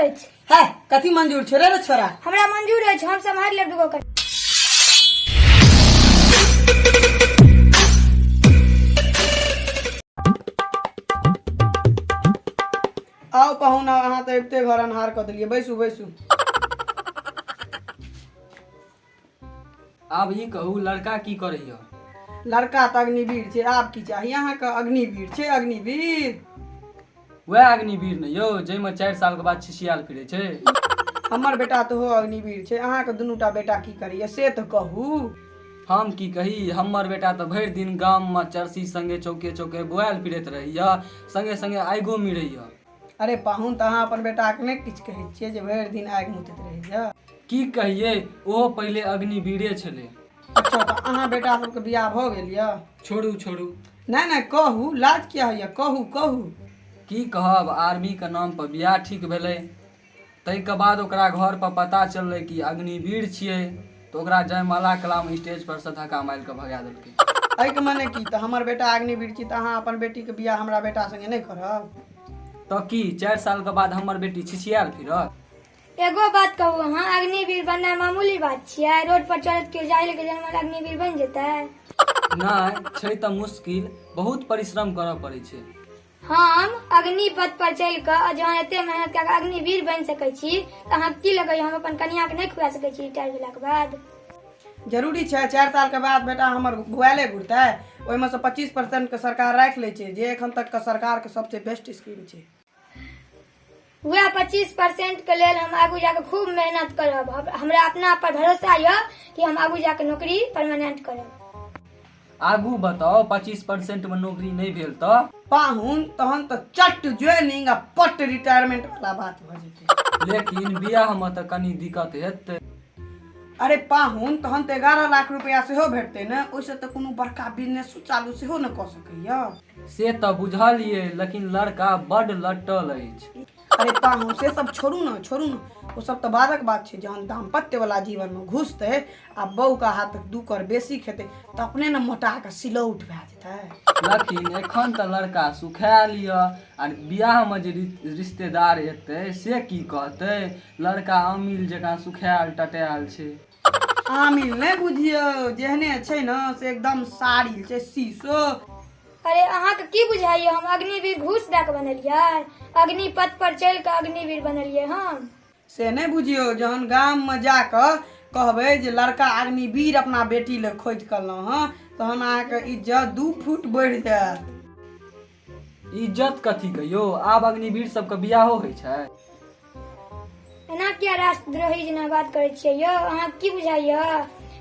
अछि। है कथी मंजूर छै रे छोरा? हमरा मंजूर अछि, हम सम्हारि लेब दुगो कन्या। आओ पाहुन अहाँ तऽ अबिते घर अन्हार कऽ देलियै। बैसू बैसू। आब ई कहू लड़का की करैया? लड़का तऽ अग्निवीर छै, आब की चाही अहाँके? अग्निवीर छै, अग्निवीर। वह अग्निवीर ने यौ जाहिमे 4 साल के बाद छिछियाल फिरे छै। हमर बेटा तऽ हो अग्निवीर छै। अहाँके दुनूटा बेटा की करैया से तऽ कहू। हम की कही, हमर बेटा तऽ भरि दिन गाम में चरसी संगे चौके चौके बुआल फिरैत रहैया, संगे संगे आगो मिरैया। अरे पाहुन तऽ अहाँ अपन बेटाके नहि किछु कहै छियै जे भरि दिन आगि मुतैत रहैया? की कहिए, ओहो पहिले अग्निवीरे छलै। अच्छा तऽ अहाँ बेटा सबके बियाह भऽ गेल यऽ? छोड़ू छोड़ू। नहीं नहीं कहू, लाज किया होइया? कहू कहू। की कहब, आर्मी के नाम पर बियाह ठीक भेलै। ताहिके बाद ओकरा घर पर पता चललै कि अग्निवीर छियै, तो ओकरा जयमाला कलाम स्टेज पर से धक्का मारि के भगा देलकै। एहिके मने की, तऽ हमर बेटा अग्निवीर छी तऽ अहाँ अपन बेटीके बियाह हमरा बेटा संगे नहि करब? तो की 4 साल के बाद हमर बेटी छिछियाल फिरत? एगो बात कहू, अहाँ अग्निवीर बननाइ मामूली बात छियै? रोड पर चलत के जाइल के जनमल अग्निवीर बन जेतै? नहीं छै तऽ मुश्किल, बहुत परिश्रम करऽ पड़ै छै। हम अग्निपथ पर चलि कऽ जहन एते मेहनत कऽ के अग्निवीर बनि सकै छी, तऽ अहाँ की लगैया हम अपन कन्या के नहि खुआ सकै छी रिटायर भेलाके बाद? जरूरी छै 4 साल के बाद बेटा हमर भुआले घुरतै? ओहिमे से 25% के सरकार राखि लै छै, जे एखन तक के सरकार के सबसे बेस्ट स्कीम छै। वह 25% के लेल हम आगू जाके खूब मेहनत करब। हमरा अपना पर भरोसा यऽ कि हम आगू जाके नौकरी परमानेंट करब। आगू बताओ, 25% में नौकरी नहीं भेल तो? पाहुन तहन तऽ चट ज्वाइनिंग आ पट रिटायरमेंट वाला बात भऽ जेतै। लेकिन बियाह में तो कनी दिक्कत हेतै। अरे पाहुन तहन तऽ 11 लाख रुपया सेहो भेटतै ने, ओहिसँ तऽ कोनो बड़का बिजनेस चालू सेहो न कऽ सकैया। से तो बुझलिए, लेकिन लड़का बड लट्टल अछि। अरे पाहुन से सब छोड़ू न, छोड़ू न, वो सब तऽ बादक बात छै। जहन दाम्पत्य वाला जीवन में घुसतै आ बहू का हाथ 2 कर बेसी खेतै तऽ अपने न मोटा के सिलौट भए जेतै। लेकिन एखन तऽ लड़का सुखायल यऽ, आर बियाह में जे रिश्तेदार एतै से की कहतै लड़का अमील जकाँ सुखायल टटायल छै। आमिल नहीं बुझियौ, जेहने छै न से एकदम साड़ी छै शीशो। अरे अहाँके की बुझाइए, हम अग्निवीर घूस दए के बनलियै? अग्निपथ पर चलि के अग्निवीर बनलियै हम। से नहीं बुझियौ, जहन गाम में जाकर कहबै जे लड़का अग्निवीर अपना बेटी ले खोज करलहुँ हँ, तहन अहाँके इज्जत 2 फुट बढ़ि जायत। इज्जत कथी के यौ, आब अग्निवीर सबके बियाहो होइ छै। एना किया राष्ट्रद्रोही जेना बात करै छियै यौ? अहाँ की बुझाइए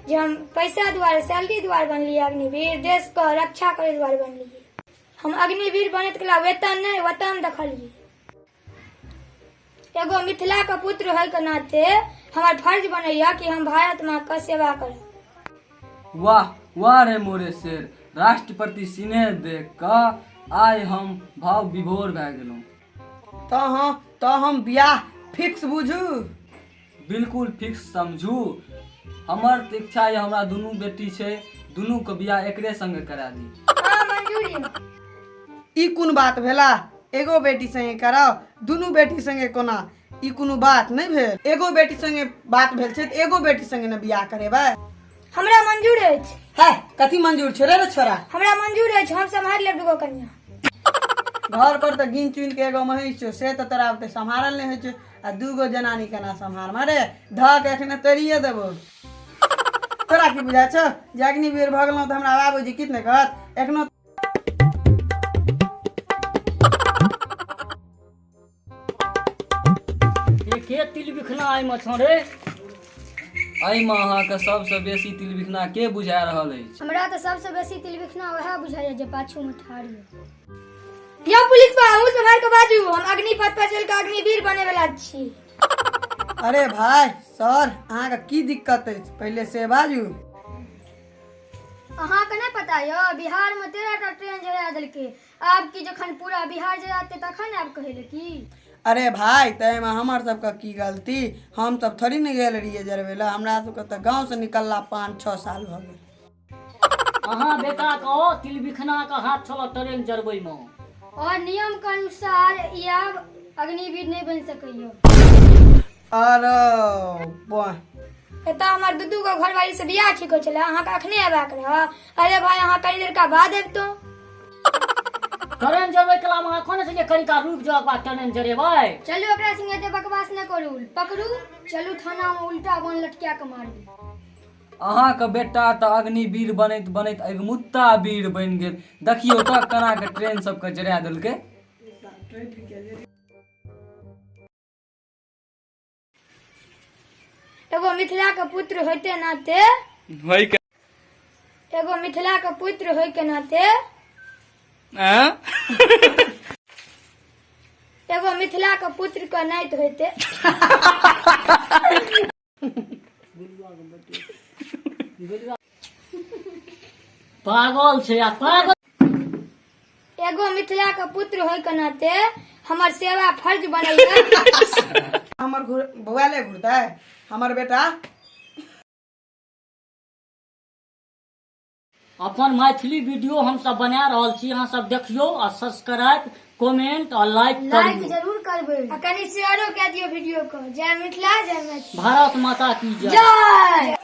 जे हम पैसा दुआरे, सैलरी दुआरे बनलियै अग्निवीर? देश के रक्षा करे दुआरे बनलियै। हम अग्निवीर बनैत कला वेतन नहीं वतन देखलियै। एगो मिथिला के पुत्र होय के नाते हमार फर्ज बनैया कि हम भारत माँ के सेवा करब। वाह वाह रे मोरे शेर, राष्ट्र प्रति स्नेह देख कऽ आइ हम भाव विभोर भए गेलहुँ। तऽ हम बियाह फिक्स बुझू? बिल्कुल फिक्स समझू। हमर तऽ इच्छा है, हमरा दुनू बेटी छै, दुनू के बियाह एकरे संगे करा दी। हाँ मंजूरी। ई कोन बात भेला? एगो बेटी संगे कराओ, दुनू बेटी संगे कोना? ई कोनो बात नहीं भेल। एगो बेटी संगे बात भेल छै तऽ एगो बेटी संगे न बियाह करेबै? हमरा मंजूर अछि। है कथी मंजूर छै रे छोरा? हमरा मंजूर अछि, हम सम्हारि लेब दुगो कन्या। घर पर तऽ गिन चुन के एगो महिष छौ, से तऽ तोरा ओते सम्हारल नहीं होइ छै, आ 2 गो जनानी केना सम्हार? मारे ध के एखने तोड़िए देबो। तोरा की बुझाइ छौ जे अग्निवीर भऽ गेलहुँ तऽ हमरा बाबूजी कित नहि कहत? एखनो के तिल बिखना आई में छौ रे? एहि में अहाँके सबसे बेसी तिल बिखना के बुझा रहल अछि? हमरा तऽ सबसे बेसी तिल बिखना वह बुझाइए जे पाछू में ठाढ़ है। या पुलिस बाबू सम्हार के बाजू, हम अग्निपथ पर चल के अग्निवीर बने वाला छी। अरे भाई सर, अहाँके की दिक्कत अछि पहले से बाजू। अहाँके नहीं पता यऽ बिहार में 13टा ट्रेन जरा देलकै, आब की जखन पूरा बिहार जराते तखन आब कहे की? अरे भाई तैमे हमर सबके की गलती? हम सब थोड़ी न गेल रहिए जरबै ला, हमरा सबके तऽ गांव से निकलला 5-6 साल भ गेल। अहाँ बेटा कहो तिल बिखना का हाथ छल ट्रेन जरबै में, और नियम के अनुसार ई आब अग्निवीर नहीं बन सकैया। अरे वाह, एतऽ हमर दू गो घरवाली से बियाह ठीक हो चला, अहाँ के अखने अयबाक रह। अरे भाई अहाँ कनी देर का बाद अबितो। ट्रेन जेबै कलाम अहाँ कोने से कनी का रुक जाओ बा ट्रेन जरेबै। चलू ओकरा संगे एते बकवास न करू, पकड़ू चलू थाना में उल्टा बन लटकिया के मारू। अहाँके बेटा तऽ अग्निवीर बनैत बनैत अगमुत्ता वीर बनि गेल। देखियौ तऽ केना के ट्रेन सबके जरा देलकै। एगो मिथिला के पुत्र होइते नाते एगो मिथिला के पुत्र होय के नाते एगो मिथिला के पुत्र के नाइत होइते पागल छै आ पागल। एगो मिथिला के पुत्र होय के नाते हमर सेवा फर्ज बनैया। हमर बौआ ले घुरतै हमर बेटा। अपन मैथिली वीडियो हम सब बना रहल छी, अहाँ सब देखियो आ सब्सक्राइब कमेंट और लाइक करियो। जरूर करबै आ कनी शेयरो कए दियौ वीडियो को। जय मिथिला जय मैथिली। भारत माता की जय। जय।